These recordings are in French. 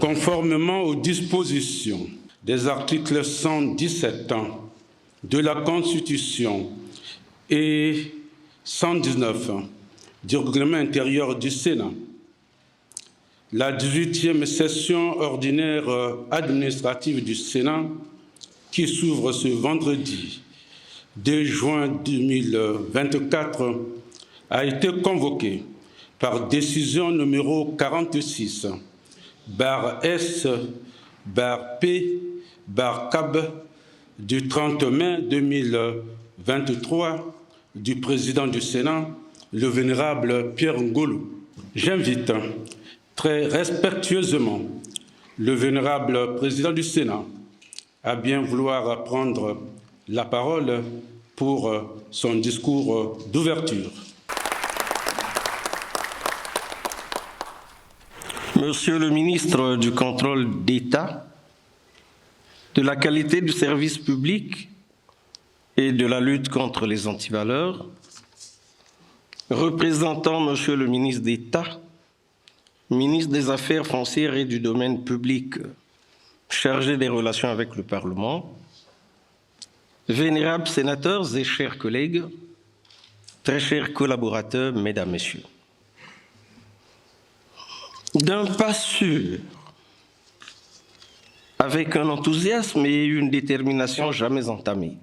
Conformément aux dispositions des articles 117 de la Constitution et 119 du règlement intérieur du Sénat, la 18e session ordinaire administrative du Sénat, qui s'ouvre ce vendredi 2 juin 2024, a été convoquée par décision numéro 46/S/P/CAB du 30 mai 2023 du président du Sénat, le vénérable Pierre Ngolo. J'invite très respectueusement le vénérable président du Sénat à bien vouloir prendre la parole pour son discours d'ouverture. Monsieur le ministre du Contrôle d'État, de la qualité du service public et de la lutte contre les antivaleurs, représentant Monsieur le ministre d'État, ministre des Affaires foncières et du domaine public, chargé des relations avec le Parlement, vénérables sénateurs et chers collègues, très chers collaborateurs, mesdames, messieurs. D'un pas sûr, avec un enthousiasme et une détermination jamais entamée,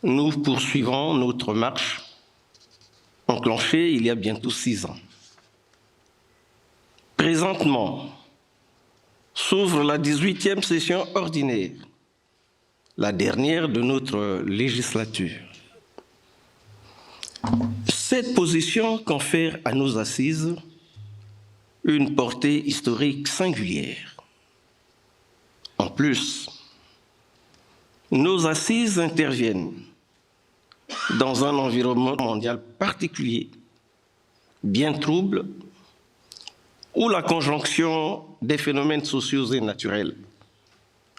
nous poursuivons notre marche enclenchée il y a bientôt 6 ans. Présentement, s'ouvre la 18e session ordinaire, la dernière de notre législature. Cette position confère à nos assises une portée historique singulière. En plus, nos assises interviennent dans un environnement mondial particulier, bien trouble, où la conjonction des phénomènes sociaux et naturels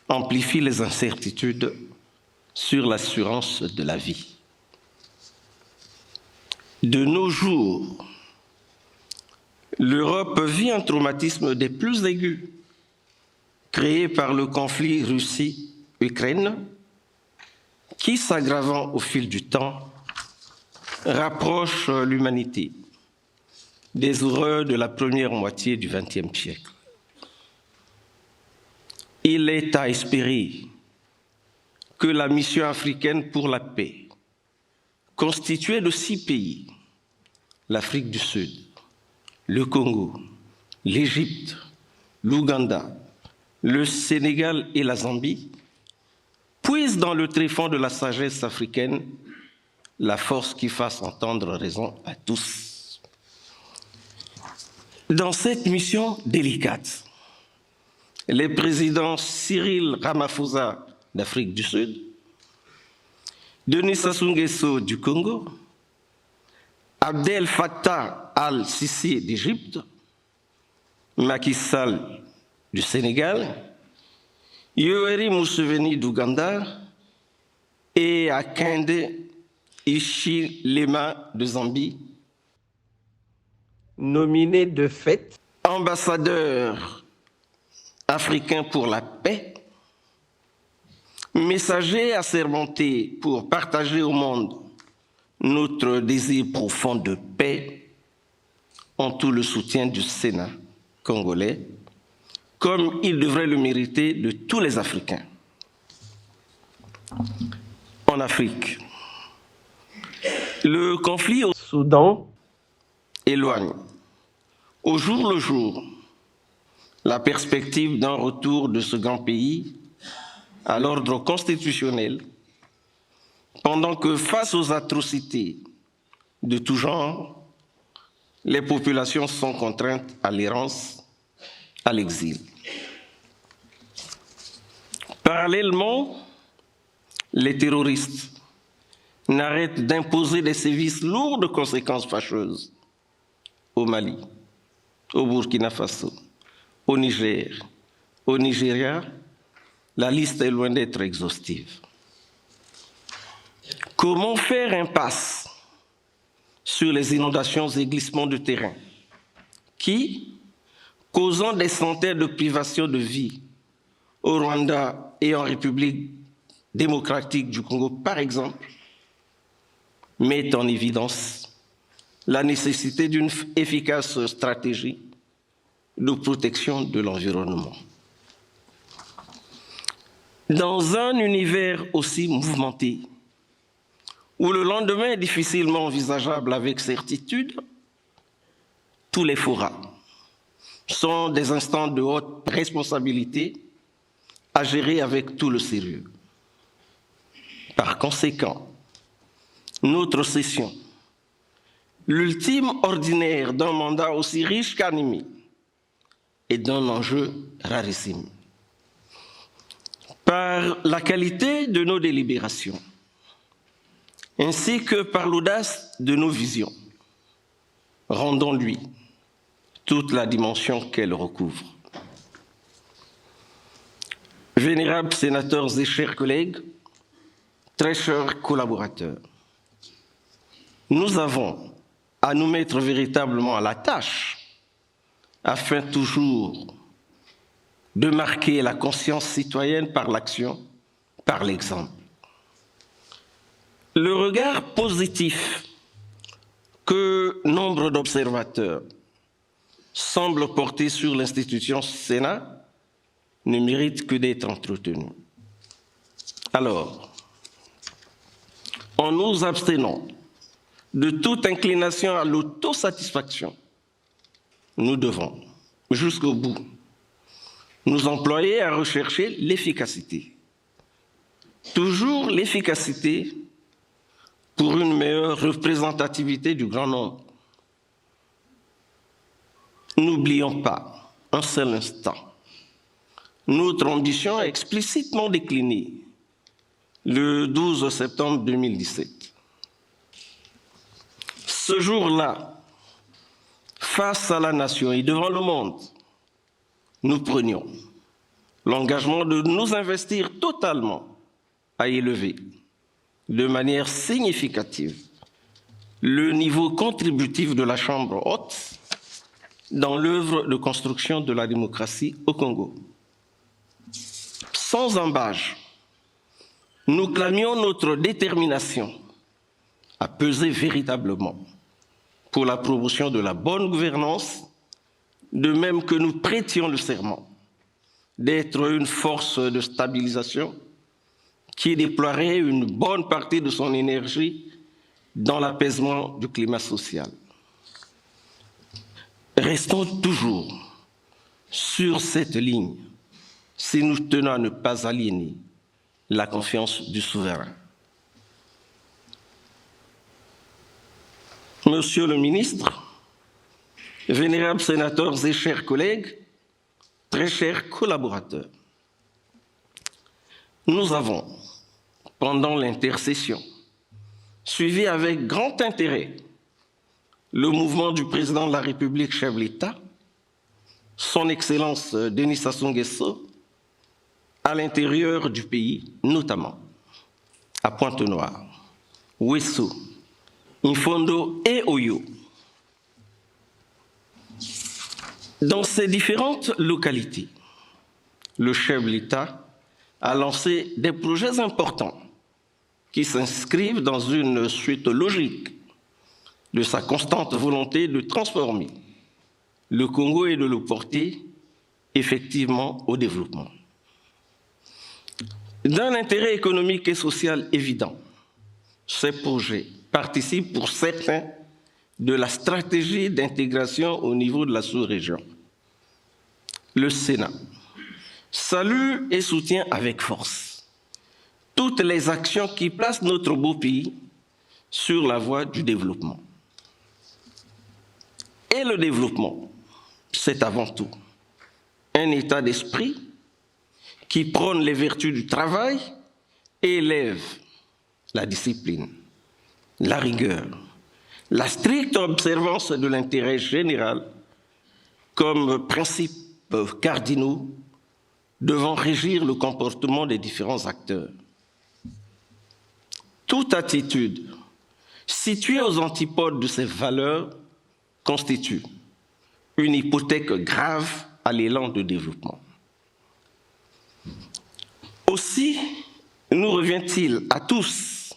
amplifie les incertitudes sur l'assurance de la vie. De nos jours, l'Europe vit un traumatisme des plus aigus, créé par le conflit Russie-Ukraine, qui, s'aggravant au fil du temps, rapproche l'humanité des horreurs de la première moitié du XXe siècle. Il est à espérer que la mission africaine pour la paix, constituée de 6 pays, l'Afrique du Sud, le Congo, l'Égypte, l'Ouganda, le Sénégal et la Zambie, puise dans le tréfonds de la sagesse africaine la force qui fasse entendre raison à tous. Dans cette mission délicate, les présidents Cyril Ramaphosa d'Afrique du Sud, Denis Sassou Nguesso du Congo, Abdel Fattah al-Sisi d'Égypte, Macky Sall du Sénégal, Yoweri Museveni d'Ouganda et Hakainde Hichilema de Zambie, nominés de fait ambassadeurs africains pour la paix, messagers assermentés pour partager au monde notre désir profond de paix, ont tout le soutien du Sénat congolais, comme il devrait le mériter de tous les Africains. En Afrique, le conflit au Soudan éloigne au jour le jour la perspective d'un retour de ce grand pays à l'ordre constitutionnel, pendant que face aux atrocités de tout genre, les populations sont contraintes à l'errance, à l'exil. Parallèlement, les terroristes n'arrêtent d'imposer des sévices lourds de conséquences fâcheuses au Mali, au Burkina Faso, au Niger, au Nigeria. La liste est loin d'être exhaustive. Comment faire impasse sur les inondations et glissements de terrain qui, causant des centaines de privations de vie au Rwanda et en République démocratique du Congo, par exemple, met en évidence la nécessité d'une efficace stratégie de protection de l'environnement. Dans un univers aussi mouvementé, où le lendemain est difficilement envisageable avec certitude, tous les forats sont des instants de haute responsabilité à gérer avec tout le sérieux. Par conséquent, notre session, l'ultime ordinaire d'un mandat aussi riche qu'animé, est d'un enjeu rarissime. Par la qualité de nos délibérations, ainsi que par l'audace de nos visions, rendons-lui toute la dimension qu'elle recouvre. Vénérables sénateurs et chers collègues, très chers collaborateurs, nous avons à nous mettre véritablement à la tâche afin toujours de marquer la conscience citoyenne par l'action, par l'exemple. Le regard positif que nombre d'observateurs semblent porter sur l'institution Sénat ne mérite que d'être entretenu. Alors, en nous abstenant de toute inclination à l'autosatisfaction, nous devons, jusqu'au bout, nous employer à rechercher l'efficacité. Toujours l'efficacité pour une meilleure représentativité du grand nombre. N'oublions pas un seul instant notre ambition explicitement déclinée le 12 septembre 2017. Ce jour-là, face à la nation et devant le monde, nous prenions l'engagement de nous investir totalement à élever de manière significative le niveau contributif de la Chambre haute dans l'œuvre de construction de la démocratie au Congo. Sans embâche, nous clamions notre détermination à peser véritablement pour la promotion de la bonne gouvernance, de même que nous prêtions le serment d'être une force de stabilisation qui déploierait une bonne partie de son énergie dans l'apaisement du climat social. Restons toujours sur cette ligne si nous tenons à ne pas aliéner la confiance du souverain. Monsieur le ministre, vénérables sénateurs et chers collègues, très chers collaborateurs, nous avons, pendant l'intercession, suivi avec grand intérêt le mouvement du président de la République, chef de l'État, son Excellence Denis Sassou Nguesso, à l'intérieur du pays, notamment à Pointe-Noire, Ouesso, Infondo et Oyo. Dans ces différentes localités, le chef de l'État a lancé des projets importants qui s'inscrivent dans une suite logique de sa constante volonté de transformer le Congo et de le porter effectivement au développement. D'un intérêt économique et social évident, ces projets participent pour certains de la stratégie d'intégration au niveau de la sous-région. Le Sénat salue et soutient avec force toutes les actions qui placent notre beau pays sur la voie du développement. Et le développement, c'est avant tout un état d'esprit qui prône les vertus du travail et élève la discipline, la rigueur, la stricte observance de l'intérêt général comme principes cardinaux devant régir le comportement des différents acteurs. Toute attitude située aux antipodes de ces valeurs constitue une hypothèque grave à l'élan de développement. Aussi, nous revient-il à tous,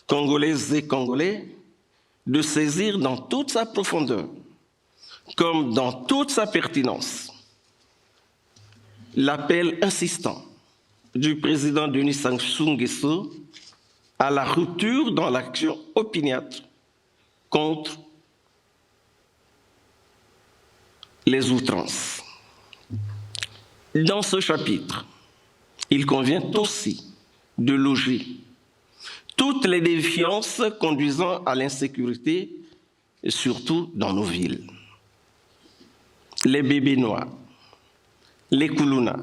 Congolaises et Congolais, de saisir dans toute sa profondeur, comme dans toute sa pertinence, l'appel insistant du président Denis Sassou Nguesso à la rupture dans l'action opiniâtre contre les outrances. Dans ce chapitre, il convient aussi de loger toutes les défiances conduisant à l'insécurité, surtout dans nos villes. Les bébés noirs, les Koulouna,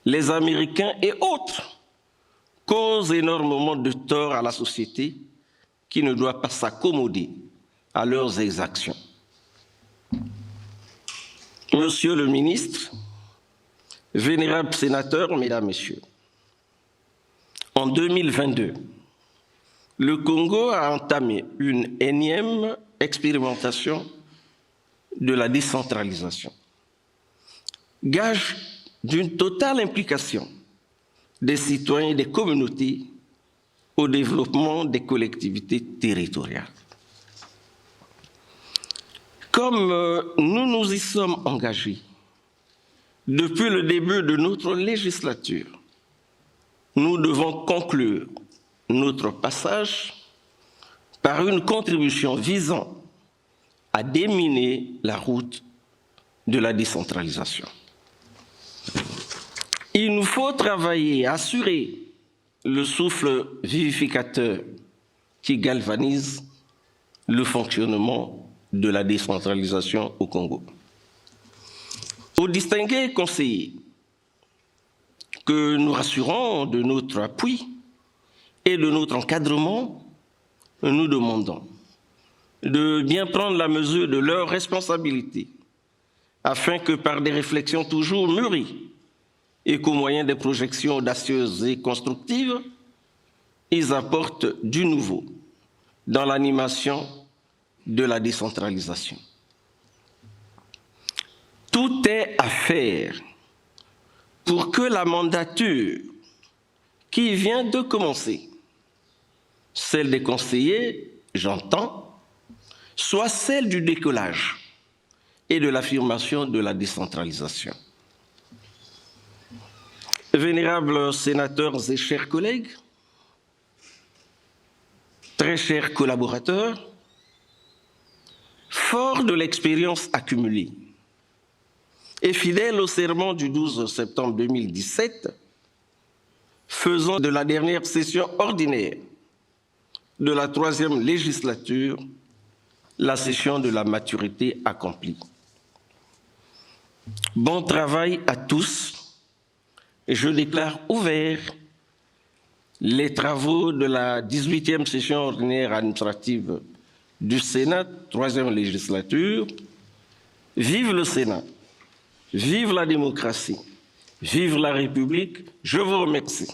les Américains et autres causent énormément de tort à la société qui ne doit pas s'accommoder à leurs exactions. Monsieur le ministre, vénérables sénateurs, mesdames, messieurs, en 2022, le Congo a entamé une énième expérimentation de la décentralisation, gage d'une totale implication des citoyens et des communautés au développement des collectivités territoriales. Comme nous nous y sommes engagés depuis le début de notre législature, nous devons conclure notre passage par une contribution visant à déminer la route de la décentralisation. Il nous faut travailler à assurer le souffle vivificateur qui galvanise le fonctionnement de la décentralisation au Congo. Aux distingués conseillers que nous rassurons de notre appui et de notre encadrement, nous demandons de bien prendre la mesure de leurs responsabilités afin que par des réflexions toujours mûries et qu'au moyen des projections audacieuses et constructives, ils apportent du nouveau dans l'animation de la décentralisation. Tout est à faire pour que la mandature qui vient de commencer, celle des conseillers, j'entends, soit celle du décollage et de l'affirmation de la décentralisation. Vénérables sénateurs et chers collègues, très chers collaborateurs, fort de l'expérience accumulée et fidèle au serment du 12 septembre 2017, faisant de la dernière session ordinaire de la 3e législature la session de la maturité accomplie. Bon travail à tous et je déclare ouverts les travaux de la 18e session ordinaire administrative du Sénat, 3e législature. Vive le Sénat, vive la démocratie, vive la République. Je vous remercie.